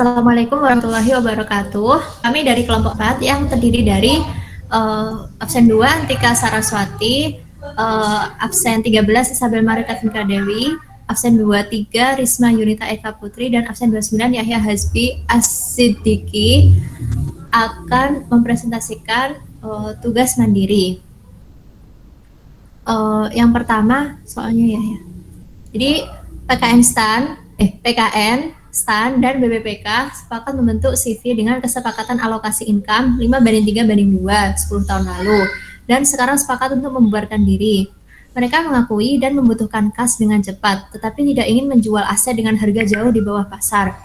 Assalamualaikum warahmatullahi wabarakatuh. Kami dari kelompok 4 yang terdiri dari absen 2 Antika Saraswati, absen 13 Isabel Marika Tika Dewi, absen 23 Risma Yunita Eka Putri, dan absen 29 Yahya Hasbi As-Siddiqi akan mempresentasikan tugas mandiri. Yang pertama soalnya ya. Jadi PKN, STAN, dan BPPK sepakat membentuk CV dengan kesepakatan alokasi income 5:3:2 10 tahun lalu, dan sekarang sepakat untuk membubarkan diri. Mereka mengakui dan membutuhkan kas dengan cepat, tetapi tidak ingin menjual aset dengan harga jauh di bawah pasar.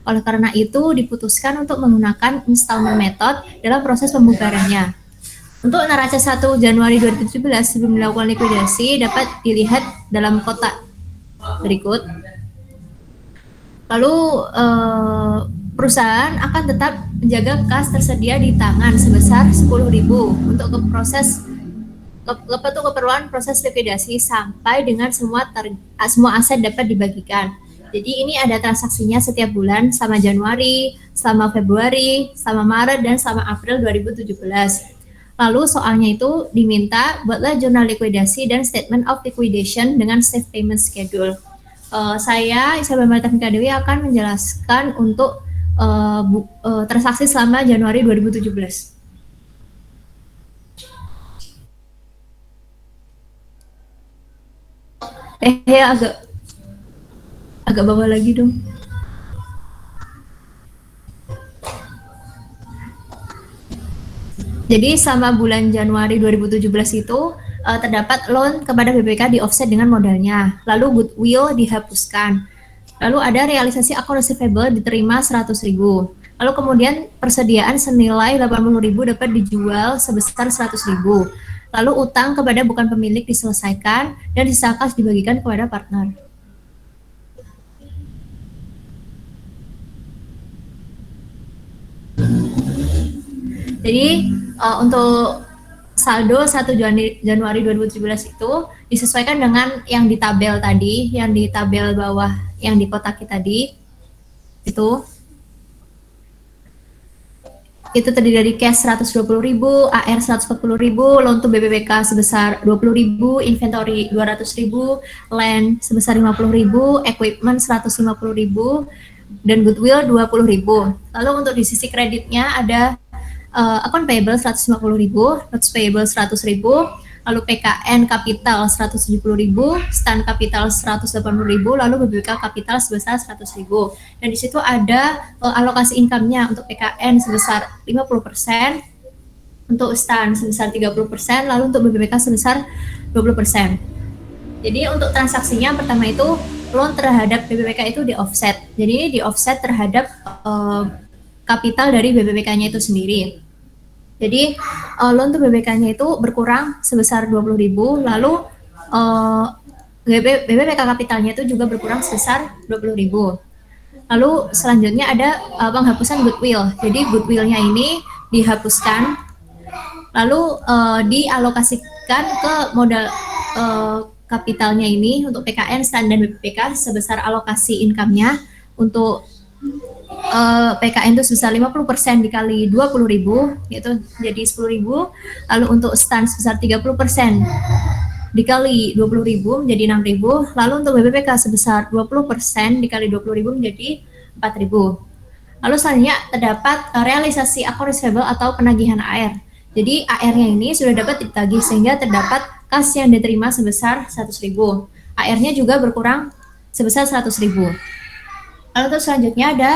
Oleh karena itu, diputuskan untuk menggunakan installment method dalam proses pembubarannya. Untuk neraca 1 Januari 2017 sebelum dilakukan likuidasi dapat dilihat dalam kotak berikut. Lalu perusahaan akan tetap menjaga kas tersedia di tangan sebesar 10.000 untuk keperluan proses likuidasi sampai dengan semua aset dapat dibagikan. Jadi ini ada transaksinya setiap bulan selama Januari, selama Februari, selama Maret, dan selama April 2017. Lalu soalnya itu diminta buatlah jurnal likuidasi dan statement of liquidation dengan safe payment schedule. Saya Isabel Marita Tika Dewi akan menjelaskan untuk transaksi selama Januari 2017. Agak bawah lagi dong. Jadi selama bulan Januari 2017 itu terdapat loan kepada BPK di offset dengan modalnya, lalu goodwill dihapuskan, lalu ada realisasi account receivable diterima 100.000, lalu kemudian persediaan senilai 80.000 dapat dijual sebesar 100.000, lalu utang kepada bukan pemilik diselesaikan dan sisa kas dibagikan kepada partner. Jadi untuk saldo 1 Januari 2017 itu disesuaikan dengan yang di tabel tadi, yang di tabel bawah, yang di kotak tadi. Itu terdiri dari cash 120.000, AR 140.000, loan to BPPK sebesar 20.000, inventory 200.000, land sebesar 50.000, equipment 150.000, dan goodwill 20.000. Lalu untuk di sisi kreditnya ada account payable 150.000, notes payable 100.000, lalu PKN kapital 170.000, STAN kapital 180.000, lalu BPK kapital sebesar 100.000. Dan di situ ada alokasi income-nya untuk PKN sebesar 50%, untuk STAN sebesar 30%, lalu untuk BPK sebesar 20%. Jadi untuk transaksinya pertama itu loan terhadap BPK itu di offset. Jadi di offset terhadap kapital dari BPK-nya itu sendiri. Jadi loan to BPK-nya itu berkurang sebesar 20.000, lalu BPK kapitalnya itu juga berkurang sebesar 20.000. Lalu selanjutnya ada penghapusan goodwill. Jadi goodwill-nya ini dihapuskan, lalu dialokasikan ke modal kapitalnya ini untuk PKN, STAN, dan BPK sebesar alokasi income-nya. Untuk PKN itu sebesar 50% dikali 20.000, yaitu jadi 10.000. Lalu untuk STAN sebesar 30% dikali 20.000 menjadi 6.000. Lalu untuk BPPK sebesar 20% dikali 20.000 menjadi 4.000. Lalu selanjutnya terdapat realisasi account receivable atau penagihan AR. Jadi AR-nya ini sudah dapat ditagih sehingga terdapat kas yang diterima sebesar 100.000. AR-nya juga berkurang sebesar 100.000. Lalu untuk selanjutnya ada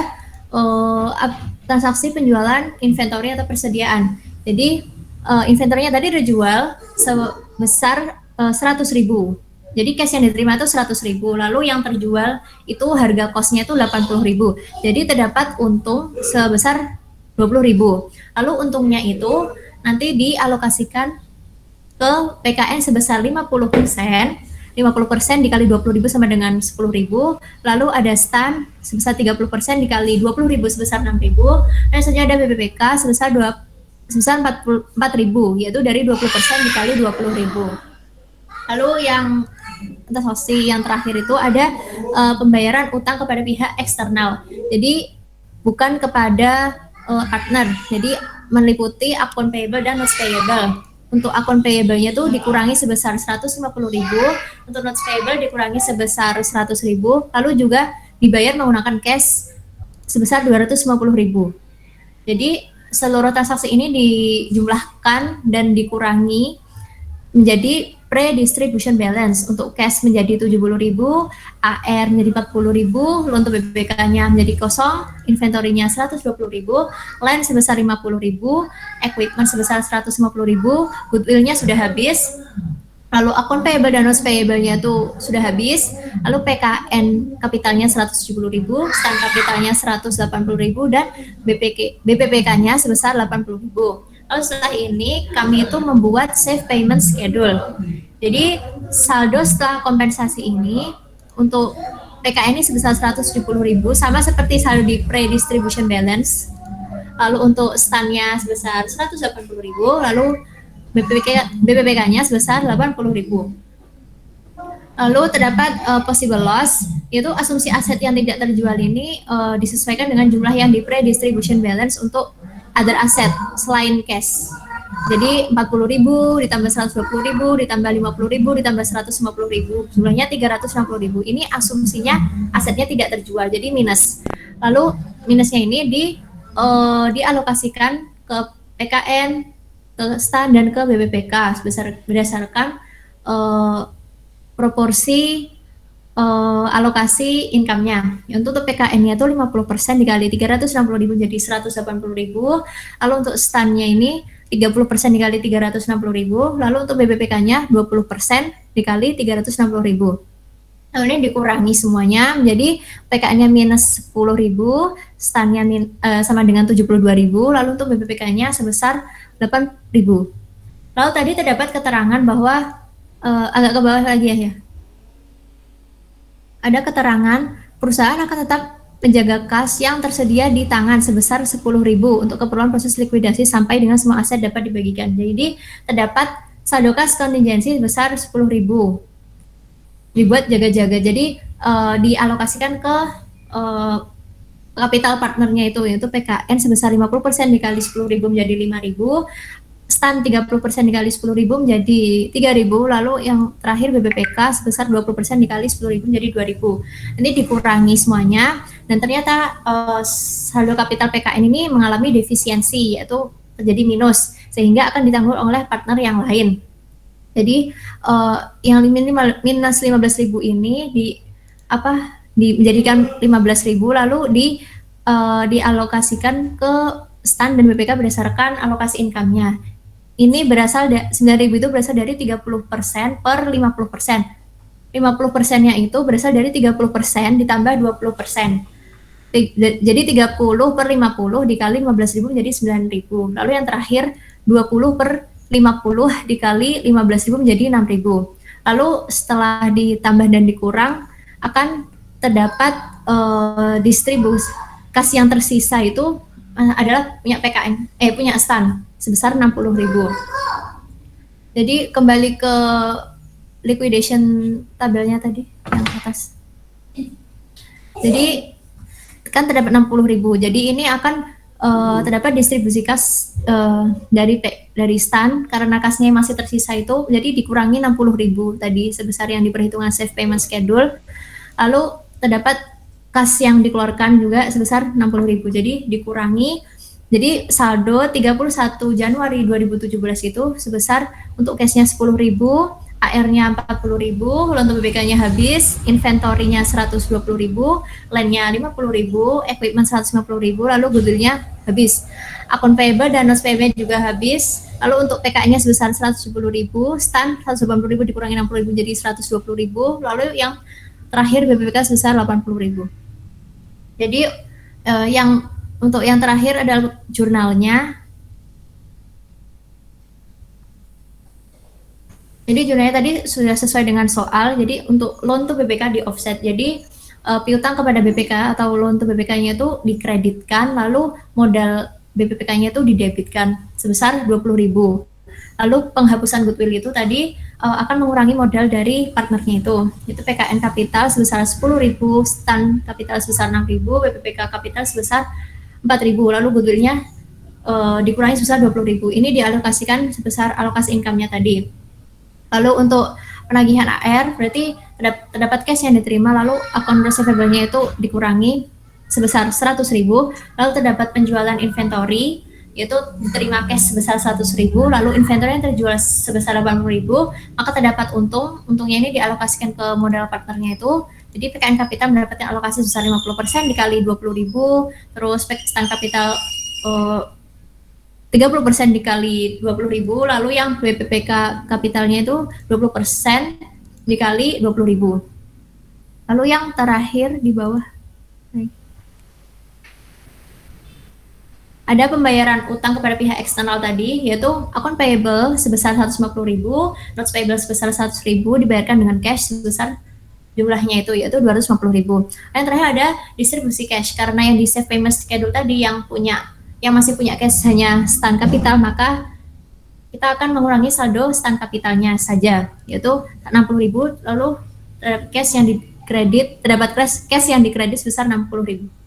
transaksi penjualan inventory atau persediaan. Jadi inventory-nya tadi dijual sebesar 100.000. Jadi cash yang diterima itu 100.000. Lalu yang terjual itu harga cost-nya itu 80.000. Jadi terdapat untung sebesar 20.000. Lalu untungnya itu nanti dialokasikan ke PKN sebesar 50%. 50% dikali 20.000 sama dengan 10.000. Lalu ada STAN sebesar 30% dikali 20.000 sebesar 6.000. Dan selanjutnya ada BPPK sebesar 4.000, yaitu dari 20% dikali 20.000. Lalu yang transaksi yang terakhir itu ada pembayaran utang kepada pihak eksternal. Jadi bukan kepada partner. Jadi meliputi akun payable dan notes payable. Untuk akun payable-nya tuh dikurangi sebesar 150.000, untuk notes payable dikurangi sebesar 100.000, lalu juga dibayar menggunakan cash sebesar 250.000. Jadi seluruh transaksi ini dijumlahkan dan dikurangi menjadi pre-distribution balance. Untuk cash menjadi 70.000, AR menjadi 40.000, untuk BPK-nya menjadi kosong, inventory-nya 120.000, land sebesar 50.000, equipment sebesar 150.000, goodwill-nya sudah habis, lalu akun payable dan notes payable-nya tuh sudah habis, lalu PKN kapitalnya 170.000, stand kapitalnya 180.000, dan BPPK-nya sebesar 80.000. Lalu setelah ini kami itu membuat save payment schedule. Jadi saldo setelah kompensasi ini untuk PKN ini sebesar 170.000, sama seperti saldo di pre-distribution balance. Lalu untuk stand-nya sebesar 180.000, lalu BPPK-nya sebesar 80.000. Lalu terdapat possible loss, yaitu asumsi aset yang tidak terjual ini disesuaikan dengan jumlah yang di pre-distribution balance untuk other asset selain cash. Jadi 40.000 ditambah 120.000 ditambah 50.000 ditambah 150.000, jumlahnya 360.000. Ini asumsinya asetnya tidak terjual, jadi minus. Lalu minusnya ini dialokasikan ke PKN, ke stand, dan ke BPPK berdasarkan proporsi alokasi income-nya. Untuk PKN-nya itu 50% dikali 360.000 jadi 180.000. Lalu untuk stand-nya ini 30% dikali 360.000. Lalu untuk BPPK-nya 20% dikali 360.000. Lalu ini dikurangi semuanya menjadi PKN-nya minus 10.000, stand-nya sama dengan 72.000, lalu untuk BPPK-nya sebesar 8.000. Lalu tadi terdapat keterangan bahwa agak ke bawah lagi ya. Ada keterangan perusahaan akan tetap menjaga kas yang tersedia di tangan sebesar 10.000 untuk keperluan proses likuidasi sampai dengan semua aset dapat dibagikan. Jadi terdapat saldo kas kontingensi sebesar 10.000 dibuat jaga-jaga. Jadi dialokasikan ke kapital partnernya itu, yaitu PKN sebesar 50% dikali 10.000 menjadi 5.000, stand 30% dikali 10.000 menjadi 3.000, lalu yang terakhir BPPK sebesar 20% dikali 10.000 menjadi 2.000. Nanti dikurangi semuanya, dan ternyata saldo kapital PKN ini mengalami defisiensi, yaitu terjadi minus, sehingga akan ditanggung oleh partner yang lain. Jadi yang minus 15.000 ini menjadikan 15.000, lalu dialokasikan ke stand dan BPK berdasarkan alokasi income-nya. Ini berasal 9.000 itu berasal dari 30% per 50%. 50%-nya itu berasal dari 30% ditambah 20%. Jadi 30 per 50 dikali 15.000 menjadi 9.000. Lalu yang terakhir 20 per 50 dikali 15.000 menjadi 6.000. Lalu setelah ditambah dan dikurang akan terdapat distribusi kas yang tersisa itu adalah punya PKN, punya stand sebesar 60.000. Jadi kembali ke liquidation tabelnya tadi yang atas. Jadi kan terdapat 60.000. Jadi ini akan terdapat distribusi kas dari stand karena kasnya masih tersisa itu, jadi dikurangi 60.000 tadi sebesar yang diperhitungkan save payment schedule. Lalu terdapat kas yang dikeluarkan juga sebesar 60.000. Jadi dikurangi. Jadi saldo 31 Januari 2017 itu sebesar untuk cashnya 10.000, AR-nya 40.000, untuk BPK-nya habis, inventory-nya 120.000, land-nya 50.000, equipment 150.000, lalu goodwill-nya habis. Akun payable dan notes payable juga habis. Lalu untuk PKN-nya sebesar 110.000, stand 180.000 dikurangi 60.000 jadi 120.000, lalu yang terakhir BPK sebesar 80.000. Jadi untuk yang terakhir adalah jurnalnya. Jadi jurnalnya tadi sudah sesuai dengan soal. Jadi untuk loan to BPK di offset. Jadi piutang kepada BPK atau loan to BPK-nya itu dikreditkan, lalu modal BPPK-nya itu didebitkan sebesar 20.000. Lalu penghapusan goodwill itu tadi akan mengurangi modal dari partnernya itu PKN kapital sebesar 10.000, STAN kapital sebesar 6.000, BPPK kapital sebesar 4.000, lalu goodwillnya dikurangi sebesar 20.000. Ini dialokasikan sebesar alokasi income-nya tadi. Lalu untuk penagihan AR berarti terdapat cash yang diterima, lalu akun receivable-nya itu dikurangi sebesar 100.000, lalu terdapat penjualan inventory yaitu diterima cash sebesar 100.000, lalu inventory yang terjual sebesar 80.000, maka terdapat untungnya ini dialokasikan ke modal partnernya itu. Jadi PKN Kapital mendapatkan alokasi sebesar 50% dikali 20.000, terus PKN Kapital 30% dikali 20.000, lalu yang BPPK kapitalnya itu 20% dikali 20.000. Lalu yang terakhir di bawah ada pembayaran utang kepada pihak eksternal tadi, yaitu akun payable sebesar 150.000, notes payable sebesar 100.000 dibayarkan dengan cash sebesar jumlahnya itu yaitu 250.000. Yang terakhir ada distribusi cash, karena yang di save payment schedule tadi yang masih punya cash hanya STAN kapital, maka kita akan mengurangi saldo STAN kapitalnya saja, yaitu 60.000, lalu terdapat cash yang dikredit sebesar 60.000.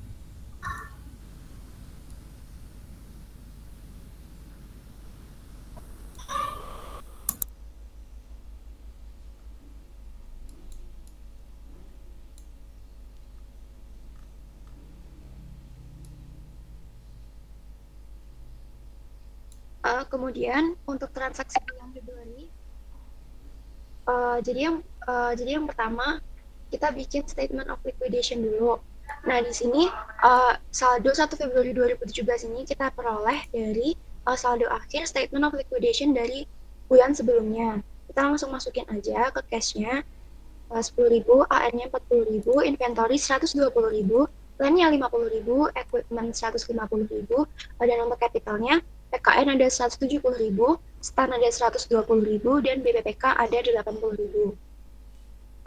Kemudian untuk transaksi bulan Februari, jadi yang pertama kita bikin statement of liquidation dulu. Nah di sini saldo 1 Februari 2017 ini kita peroleh dari saldo akhir statement of liquidation dari bulan sebelumnya. Kita langsung masukin aja ke cashnya 10.000, AR-nya 40.000, inventory 120.000, land-nya 50.000, equipment 150.000, dan untuk capitalnya PKN ada 170.000, STAN ada 120.000, dan BPPK ada 80.000.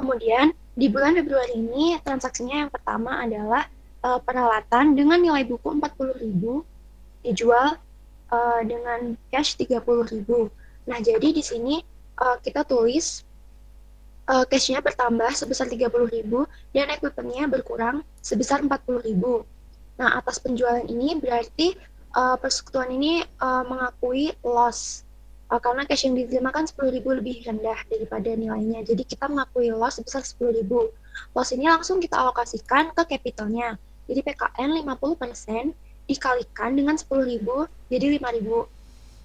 Kemudian di bulan Februari ini transaksinya yang pertama adalah peralatan dengan nilai buku 40.000 dijual dengan cash 30.000. Nah, jadi di sini kita tulis cash-nya bertambah sebesar 30.000 dan equipment-nya berkurang sebesar 40.000. Nah, atas penjualan ini berarti persekutuan ini mengakui loss karena cash yang diterima kan 10.000 lebih rendah daripada nilainya. Jadi kita mengakui loss sebesar 10.000. Loss ini langsung kita alokasikan ke capitalnya. Jadi PKN 50% dikalikan dengan 10.000 jadi 5.000.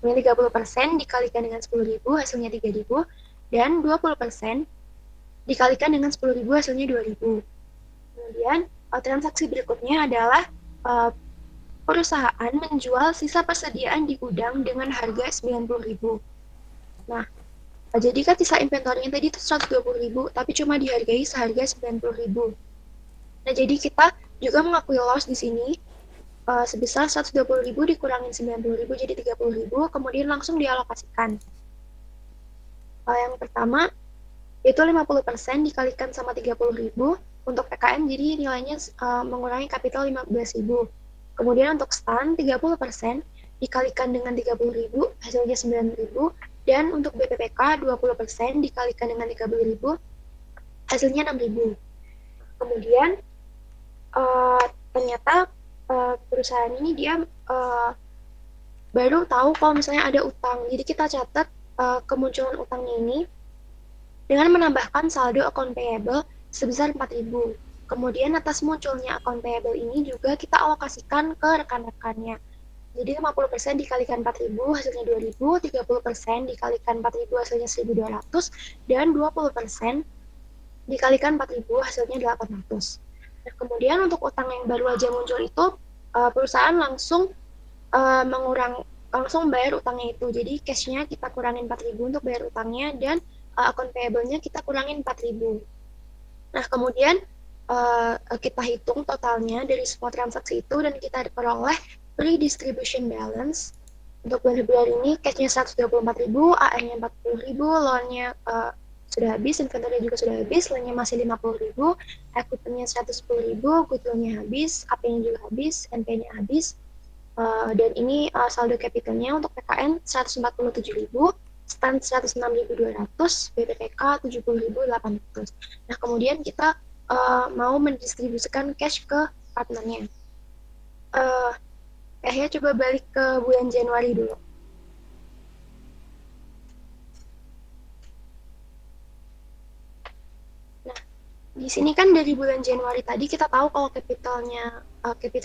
Kemudian 30% dikalikan dengan 10.000 hasilnya 3.000 dan 20% dikalikan dengan 10.000 hasilnya 2.000. Kemudian transaksi berikutnya adalah perusahaan menjual sisa persediaan di gudang dengan harga 90.000. Nah, jadi kan sisa inventory yang tadi itu 120.000, tapi cuma dihargai seharga 90.000. Nah, jadi kita juga mengakui loss di sini sebesar 120.000 dikurangin 90.000 jadi 30.000, kemudian langsung dialokasikan. Yang pertama itu 50% dikalikan sama 30.000 untuk PKN, jadi nilainya mengurangi kapital 15.000. Kemudian untuk STAN 30% dikalikan dengan 30.000 hasilnya 9.000, dan untuk BPPK 20% dikalikan dengan 30.000 hasilnya 6.000. Kemudian ternyata perusahaan ini dia baru tahu kalau misalnya ada utang, jadi kita catat kemunculan utangnya ini dengan menambahkan saldo account payable sebesar 4.000. Kemudian atas munculnya account payable ini juga kita alokasikan ke rekan-rekannya. Jadi 50% dikalikan 4.000 hasilnya 2.000, 30% dikalikan 4.000 hasilnya 1.200, dan 20% dikalikan 4.000 hasilnya 800. Nah, kemudian untuk utang yang baru aja muncul itu perusahaan langsung langsung bayar utangnya itu. Jadi cash-nya kita kurangin 4.000 untuk bayar utangnya, dan account payable-nya kita kurangin 4.000. Nah, kemudian kita hitung totalnya dari semua transaksi itu dan kita peroleh pre-distribution balance. Untuk bulan Februari ini cash-nya 124.000, AR-nya 40.000, loan-nya sudah habis, inventory juga sudah habis, land-nya masih 50.000, equipment-nya 110.000, goodwill-nya habis, AP-nya juga habis, NP-nya habis, Dan ini saldo capitalnya untuk PKN 147.000, stand 106.200, BPPK 70.800. Nah, kemudian kita mau mendistribusikan cash ke partnernya. Kayaknya coba balik ke bulan Januari dulu. Nah, di sini kan dari bulan Januari tadi kita tahu kalau capital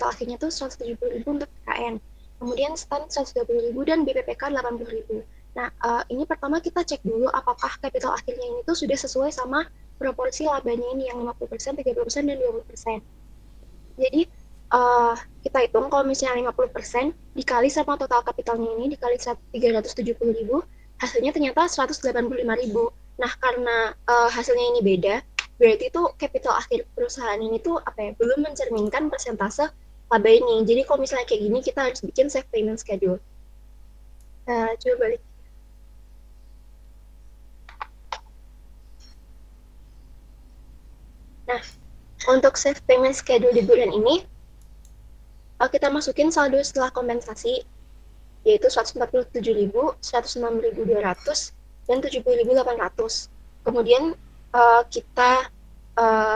akhirnya tuh 170.000 untuk PKN. Kemudian stand 120.000 dan BPPK 80.000. Nah, ini pertama kita cek dulu apakah capital akhirnya ini tuh sudah sesuai sama proporsi labanya ini yang 50%, 30%, dan 20%. Jadi, kita hitung kalau misalnya 50% dikali sama total kapitalnya ini, dikali 370.000, hasilnya ternyata 185.000. Nah, karena hasilnya ini beda, berarti itu capital akhir perusahaan ini tuh belum mencerminkan persentase laba ini. Jadi kalau misalnya kayak gini, kita harus bikin safe payment schedule. Coba balik. Nah, untuk safe payment schedule di bulan ini, kita masukin saldo setelah kompensasi, yaitu 147.000, 106.200, dan 70.800. Kemudian kita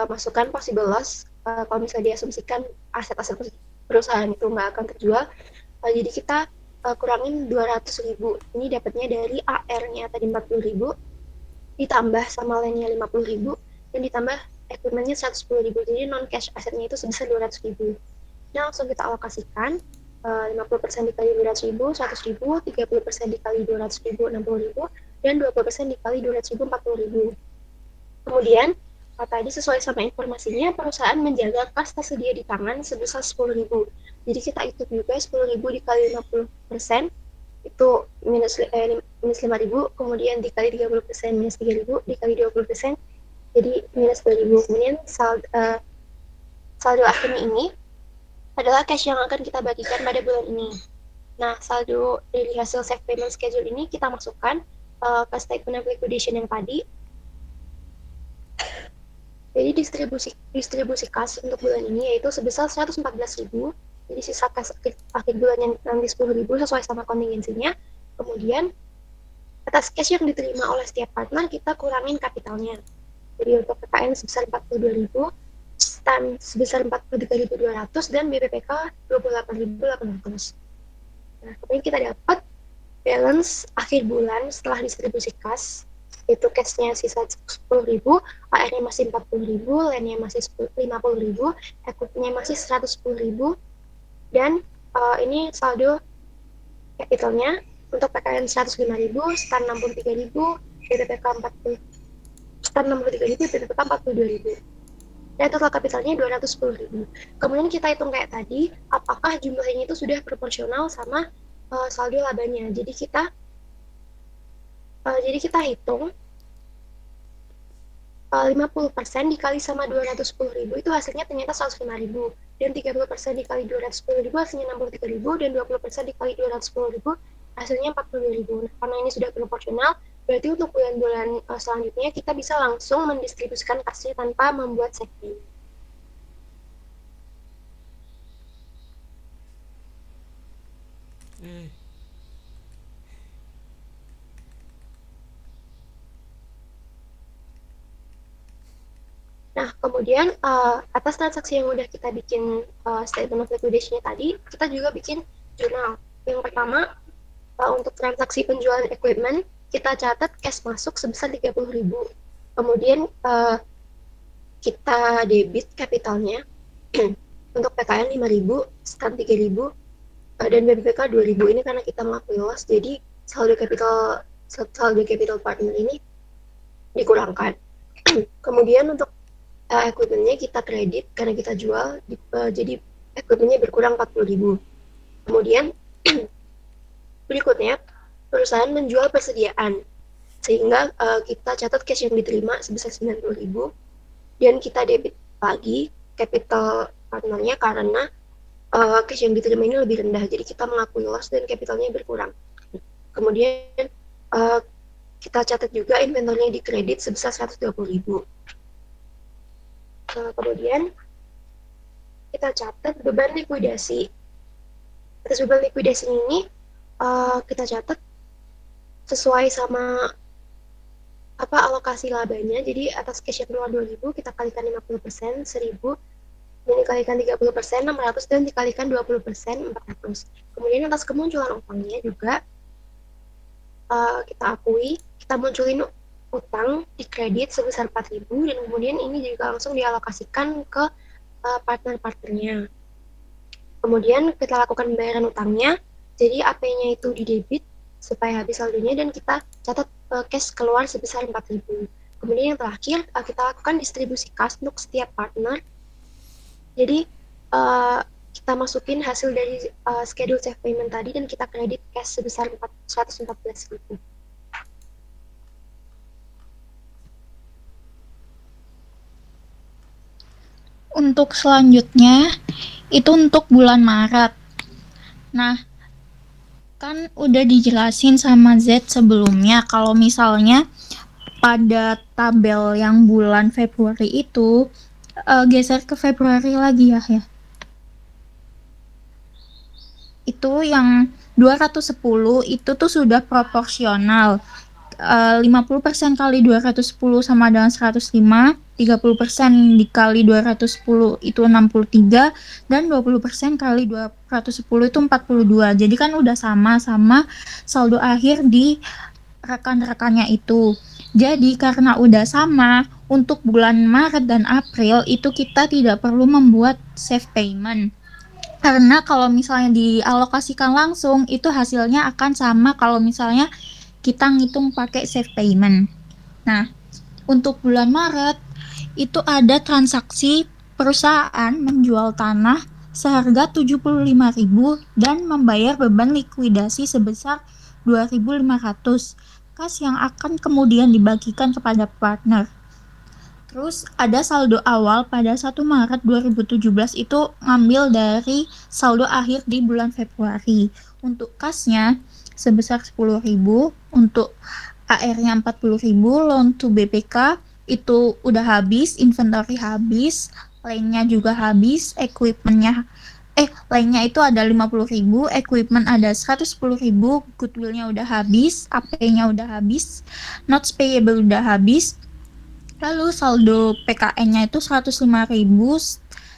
masukkan possible loss, kalau misalnya diasumsikan aset-aset perusahaan itu nggak akan terjual, jadi kita kurangin 200.000. Ini dapatnya dari AR-nya tadi 40.000, ditambah sama lainnya 50.000, dan ditambah equipment-nya 110.000. Jadi non-cash asetnya itu sebesar 200.000. Nah, langsung kita alokasikan 50% dikali 200.000, 100.000, 30% dikali 200.000, 60.000, dan 20% dikali 200.000, 40.000. Kemudian, tadi sesuai sama informasinya, perusahaan menjaga kas tersedia di tangan sebesar 10.000. Jadi kita hitung juga 10.000 dikali 50%, itu minus 5.000, kemudian dikali 30% minus 3.000, dikali 20%, jadi minus 2.000. Kemudian saldo akhirnya ini adalah cash yang akan kita bagikan pada bulan ini. Nah, saldo dari hasil safe payment schedule ini kita masukkan ke statement of liquidation yang tadi. Jadi distribusi kas untuk bulan ini yaitu sebesar 114.000. Jadi sisa kas akhir bulannya nanti 10.000 sesuai sama kontingensinya. Kemudian atas cash yang diterima oleh setiap partner kita kurangin kapitalnya. Jadi untuk PKN sebesar 42.000, stand sebesar 43.200, dan BPPK 28.800. Nah, kemudian kita dapat balance akhir bulan setelah distribusi kas, itu cashnya sisa 10.000, AR-nya masih 40.000, land-nya masih 50.000, equity-nya masih 110.000, dan ini saldo capitalnya untuk PKN 105.000, stand 63.000, BPPK 40, stand 63.000, BPPK 42.000. Dan total kapitalnya 210.000. Kemudian kita hitung kayak tadi, apakah jumlahnya itu sudah proporsional sama saldo labanya. Jadi kita hitung 50% dikali sama 210.000 itu hasilnya ternyata 105.000, dan 30% dikali 210.000 hasilnya 63.000, dan 20% dikali 210.000 hasilnya 42.000. Nah, karena ini sudah proporsional, berarti untuk bulan-bulan selanjutnya kita bisa langsung mendistribusikan kasnya tanpa membuat saving. Nah, kemudian atas transaksi yang udah kita bikin statement of liquidation-nya tadi, kita juga bikin jurnal. Yang pertama, untuk transaksi penjualan equipment, kita catat cash masuk sebesar 30.000. Kemudian kita debit kapitalnya untuk PKN 5.000, stand 3.000, dan BPPK 2.000. Ini karena kita mengakui loss, jadi saldo capital partner ini dikurangkan. Kemudian untuk equipment-nya kita kredit karena kita jual, jadi equipment-nya berkurang 40.000. Kemudian berikutnya perusahaan menjual persediaan, sehingga kita catat cash yang diterima sebesar 90.000, dan kita debit lagi capital partnernya karena cash yang diterima ini lebih rendah, jadi kita mengakui loss dan capitalnya berkurang. Kemudian kita catat juga inventornya di kredit sebesar 120.000. Kemudian kita catat beban likuidasi residual liquidation ini kita catat sesuai sama alokasi labanya. Jadi atas cash yang keluar 2.000 kita kalikan 50%, 1.000, dan dikalikan 30%, 600, dan dikalikan 20%, 400. Kemudian atas kemunculan utangnya juga kita akui, kita munculin utang di kredit sebesar 4.000, dan kemudian ini juga langsung dialokasikan ke partner-partnernya. Kemudian kita lakukan pembayaran utangnya, jadi AP-nya itu di debit supaya habis saldonya, dan kita catat cash keluar sebesar 4.000. Kemudian yang terakhir, kita lakukan distribusi kas untuk setiap partner. Jadi kita masukin hasil dari schedule save payment tadi, dan kita kredit cash sebesar 114.000. Untuk selanjutnya, itu untuk bulan Maret. Nah, kan udah dijelasin sama Z sebelumnya kalau misalnya pada tabel yang bulan Februari itu geser ke Februari lagi ya. Itu yang 210 itu tuh sudah proporsional. 50% kali 210 sama dengan 105, 30% dikali 210 itu 63, dan 20% kali 210 itu 42. Jadi kan udah sama saldo akhir di rekan-rekannya itu. Jadi karena udah sama, untuk bulan Maret dan April itu kita tidak perlu membuat save payment. Karena kalau misalnya dialokasikan langsung, itu hasilnya akan sama kalau misalnya kita ngitung pakai save payment. Nah, untuk bulan Maret itu ada transaksi perusahaan menjual tanah seharga 75.000 dan membayar beban likuidasi sebesar 2.500 kas yang akan kemudian dibagikan kepada partner. Terus ada saldo awal pada 1 Maret 2017 itu ngambil dari saldo akhir di bulan Februari. Untuk kasnya sebesar 10.000, untuk AR-nya 40.000, loan to BPK itu udah habis, inventory habis, lainnya juga habis, lainnya itu ada 50.000, equipment ada 110.000, goodwill-nya udah habis, AP-nya udah habis, notes payable udah habis. Lalu saldo PKN-nya itu 105.000,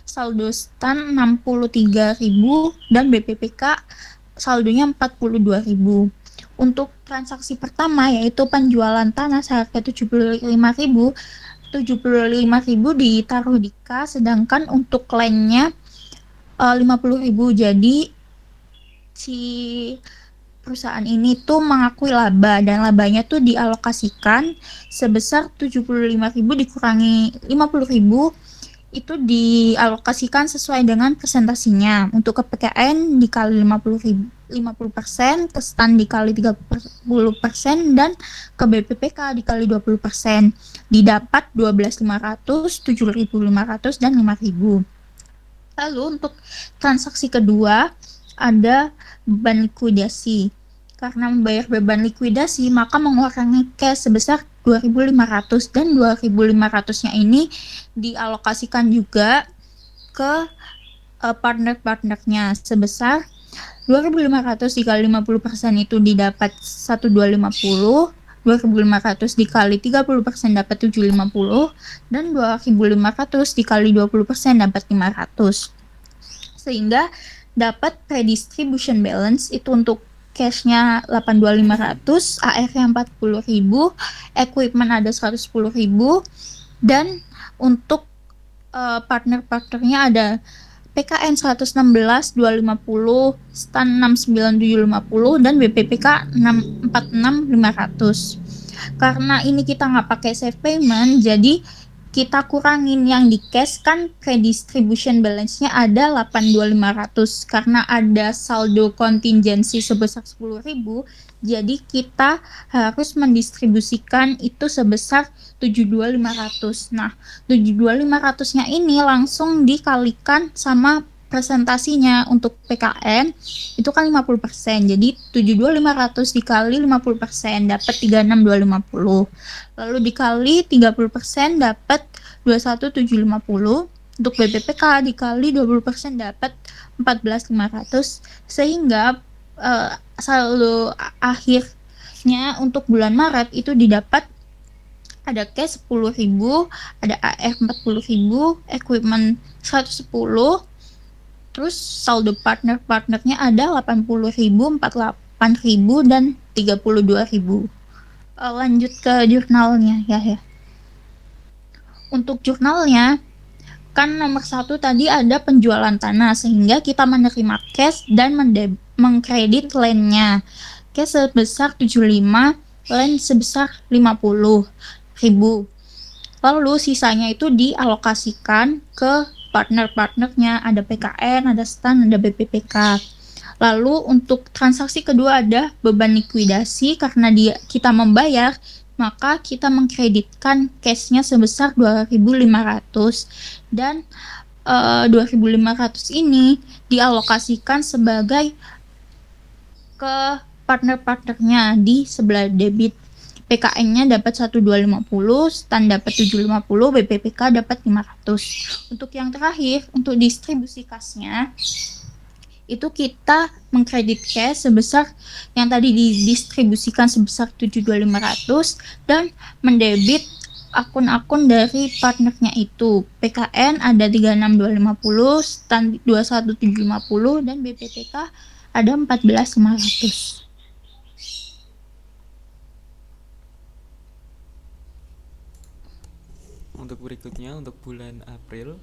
saldo STAN 63.000, dan BPPK saldonya 42.000. Untuk transaksi pertama yaitu penjualan tanah seharga 75.000, 75.000 ditaruh di kas, sedangkan untuk lainnya 50.000. Jadi si perusahaan ini tuh mengakui laba, dan labanya tuh dialokasikan sebesar 75.000 dikurangi 50.000 itu dialokasikan sesuai dengan presentasinya. Untuk ke PKN dikali 50%, ke STAN dikali 30%, dan ke BPPK dikali 20%. Didapat 12.500, 7.500, dan 5.000. Lalu untuk transaksi kedua ada beban likuidasi. Karena membayar beban likuidasi, maka mengurangi cash sebesar 2.500, dan 2.500-nya ini dialokasikan juga ke partner-partnernya sebesar 2.500 dikali 50% itu didapat 1.250, 2.500 dikali 30% dapat 750, dan 2.500 dikali 20% dapat 500. Sehingga dapat redistribution balance itu untuk cash-nya 82.500, AR-nya 40.000, equipment ada 110.000, dan untuk partner-partnernya ada PKN 116, 250, STAN 69.750, dan BPPK 46.500. Karena ini kita nggak pakai save payment, jadi kita kurangin yang di cash, kan redistribution balance-nya ada 82.500. Karena ada saldo kontingensi sebesar 10.000, jadi kita harus mendistribusikan itu sebesar 72.500. Nah, 72.500-nya ini langsung dikalikan sama presentasinya. Untuk PKN itu kan 50%, jadi 72.500 dikali 50% dapat 36.250, lalu dikali 30% dapat 21.750, Untuk BPPK dikali 20% dapat 14.500, sehingga saldo akhirnya untuk bulan Maret itu didapat ada cash 10.000, ada AR 40.000, equipment 110, terus saldo partnernya ada 80.000, 48.000, dan 32.000. Lanjut ke jurnalnya ya. Untuk jurnalnya, kan nomor 1 tadi ada penjualan tanah, sehingga kita menerima cash dan mengkredit land-nya. Cash sebesar 75, land sebesar 50.000. Lalu sisanya itu dialokasikan ke partnernya, ada PKN, ada STAN, ada BPPK. Lalu untuk transaksi kedua ada beban likuidasi, karena kita membayar, maka kita mengkreditkan cashnya sebesar 2.500, dan 2.500 ini dialokasikan sebagai ke partnernya di sebelah debit. PKN-nya dapat 1.250, STAN dapat 750, BPPK dapat 500. Untuk yang terakhir, untuk distribusi kasnya, itu kita mengkredit cash sebesar yang tadi didistribusikan sebesar 7.500, dan mendebit akun-akun dari partnernya itu. PKN ada 36.250, STAN 21.750, dan BPPK ada 14.500. Untuk berikutnya untuk bulan April.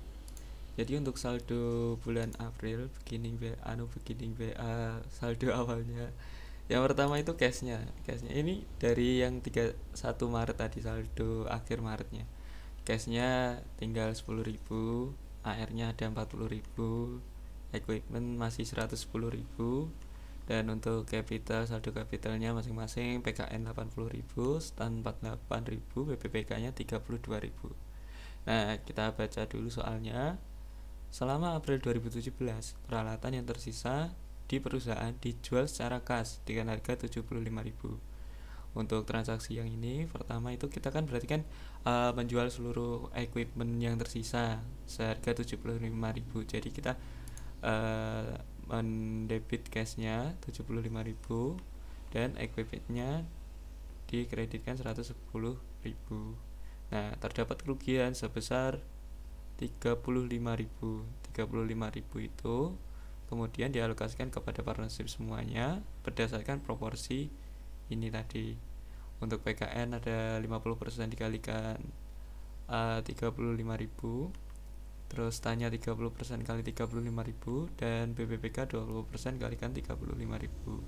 Jadi untuk saldo bulan April beginning BA saldo awalnya. Yang pertama itu cashnya ini dari yang 31 Maret tadi, saldo akhir Maretnya. Cashnya tinggal 10.000, AR-nya ada 40.000, equipment masih 110.000, dan untuk saldo capitalnya masing-masing PKN 80.000, STAN 48.000, BPPK-nya 32.000. Nah, kita baca dulu soalnya. Selama April 2017, peralatan yang tersisa di perusahaan dijual secara kas dengan harga 75.000. Untuk transaksi yang ini, pertama itu kita kan berarti kan menjual seluruh equipment yang tersisa seharga 75.000. Jadi kita mendebit cashnya 75.000 dan equipmentnya dikreditkan 110.000. Nah, terdapat kerugian sebesar 35.000 itu kemudian dialokasikan kepada partnership semuanya berdasarkan proporsi ini tadi. Untuk PKN ada 50% dikalikan 35.000, terus tanya 30% kali 35.000, dan BPPK 20% kalikan 35.000.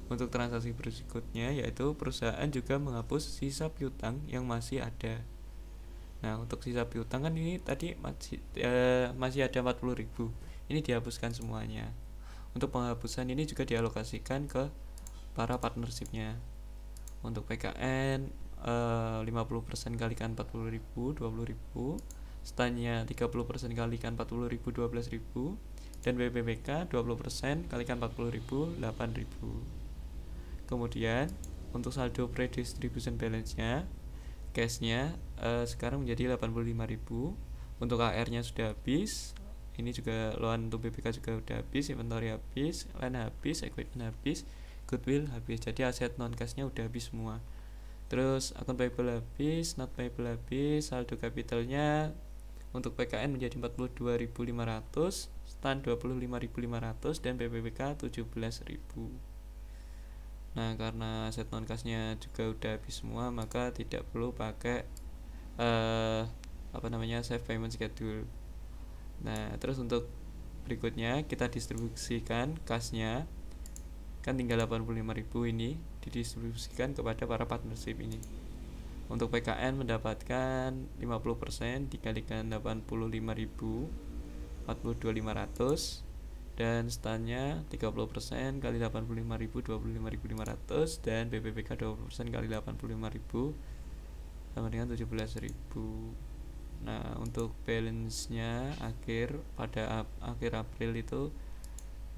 Untuk transaksi berikutnya yaitu perusahaan juga menghapus sisa piutang yang masih ada. Nah, untuk sisa piutang kan ini tadi masih ada 40.000. Ini dihapuskan semuanya. Untuk penghapusan ini juga dialokasikan ke para partnershipnya. Untuk PKN 50% kalikan 40.000, 20.000, STAN-nya 30% kalikan 40.000, 12.000, dan BPPK 20% kalikan 40.000, 8.000. Kemudian untuk saldo pre-distribution balance-nya, cashnya sekarang menjadi 85.000. Untuk AR-nya sudah habis. Ini juga loan untuk BPK juga sudah habis, inventory habis, land habis, equipment habis, goodwill habis. Jadi aset non cashnya udah habis semua. Terus akun payable habis, not payable habis, saldo capitalnya untuk PKN menjadi 42.500, STAN 25.500, dan BPPK 17.000. Nah, karena aset non cashnya juga udah habis semua, maka tidak perlu pakai save payment schedule. Nah, terus untuk berikutnya kita distribusikan kasnya, kan tinggal 85.000 ini didistribusikan kepada para partnership ini. Untuk PKN mendapatkan 50% dikalikan 85.000, 42.500, dan STAN-nya 30% kali 85.000, 25.500, dan BPPK 20% kali 85.000 sama dengan 17.000. Nah, untuk balance-nya pada akhir April itu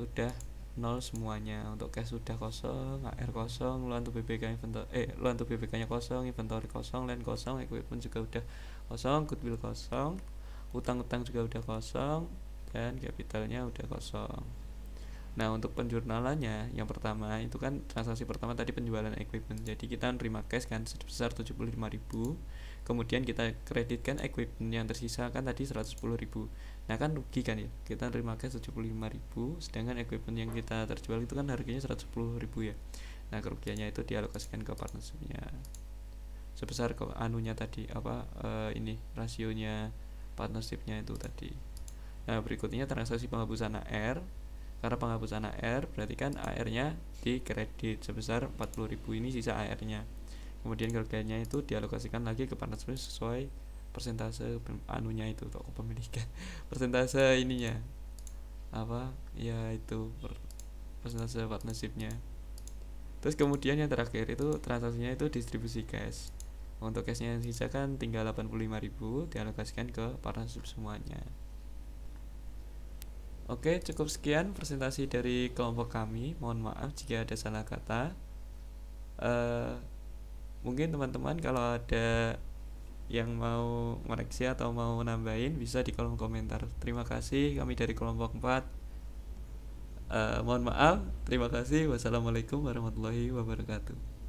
udah nol semuanya. Untuk cash sudah kosong, AR kosong, loan untuk BPK-nya kosong, inventory kosong, land kosong, equipment juga udah kosong, goodwill kosong. utang-utang juga udah kosong, dan capitalnya udah kosong. Nah, untuk penjurnalannya yang pertama itu kan transaksi pertama tadi penjualan equipment. Jadi kita nerima cash kan sebesar 75.000. Kemudian kita kreditkan equipment yang tersisa kan tadi 110.000. Nah, kan rugi kan ya. Kita nerima cash 75.000 sedangkan equipment yang kita terjual itu kan harganya 110.000 ya. Nah, kerugiannya itu dialokasikan ke partnershipnya. Sebesar ke anunya tadi ini rasionya partnershipnya itu tadi. Nah, berikutnya transaksi penghapusan AR. Karena penghapusan AR berarti kan AR-nya dikredit sebesar 40.000, ini sisa AR-nya. Kemudian kerugiannya itu dialokasikan lagi ke partnership sesuai persentase anunya itu atau kepemilikan. Persentase ininya itu persentase partnershipnya. Terus kemudian yang terakhir itu transaksinya itu distribusi cash. Untuk cashnya yang sisa kan tinggal 85.000 dialokasikan ke partnership semuanya. Oke, cukup sekian presentasi dari kelompok kami. Mohon maaf jika ada salah kata. Mungkin teman-teman kalau ada yang mau ngoreksi atau mau nambahin bisa di kolom komentar. Terima kasih, kami dari kelompok 4. Mohon maaf, terima kasih. Wassalamualaikum warahmatullahi wabarakatuh.